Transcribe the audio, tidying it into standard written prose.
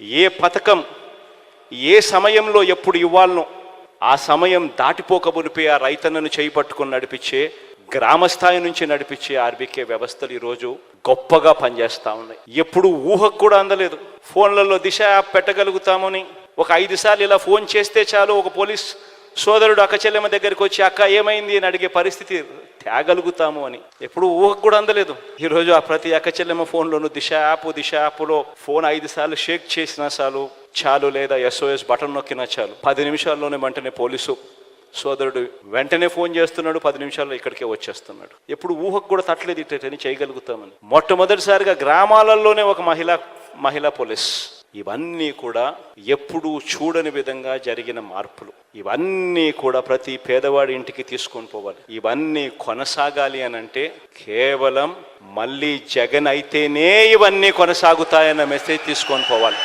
ఏ పథకం ఏ సమయంలో ఎప్పుడు ఇవ్వాలనో ఆ సమయం దాటిపోకమునిపై ఆ రైతన్నను చేయి పట్టుకొని నడిపించే, గ్రామస్థాయి నుంచి నడిపించే ఆర్బీకే వ్యవస్థలు ఈరోజు గొప్పగా పనిచేస్తూ ఉన్నాయి. ఎప్పుడు ఊహకు కూడా అందలేదు. ఫోన్లలో దిశ యాప్ పెట్టగలుగుతామని ఒక 5 సార్లు ఇలా ఫోన్ చేస్తే చాలు ఒక పోలీస్ సోదరుడు అక్క చెల్లెమ్మ దగ్గరికి వచ్చి అక్క ఏమైంది అని అడిగే పరిస్థితి తేగలుగుతాము అని ఎప్పుడు ఊహకు కూడా అందలేదు. ఈరోజు ఆ ప్రతి అక్క చెల్లెమ్మ ఫోన్లోనూ దిశ యాప్లో ఫోన్ 5 సార్లు షేక్ చేసినా చాలు లేదా SOS బటన్ నొక్కినా చాలు 10 నిమిషాల్లోనే వెంటనే పోలీసు సోదరుడు వెంటనే ఫోన్ చేస్తున్నాడు, 10 నిమిషాల్లో ఇక్కడికే వచ్చేస్తున్నాడు. ఎప్పుడు ఊహకు కూడా తట్టలేదు ఇట్లని చేయగలుగుతామని. మొట్టమొదటిసారిగా గ్రామాలలోనే ఒక మహిళా పోలీస్. ఇవన్నీ కూడా ఎప్పుడూ చూడని విధంగా జరిగిన మార్పులు. ఇవన్నీ కూడా ప్రతి పేదవాడి ఇంటికి తీసుకొని పోవాలి. ఇవన్నీ కొనసాగాలి అని అంటే కేవలం మళ్ళీ జగన్ అయితేనే ఇవన్నీ కొనసాగుతాయన్న మెసేజ్ తీసుకొని పోవాలి.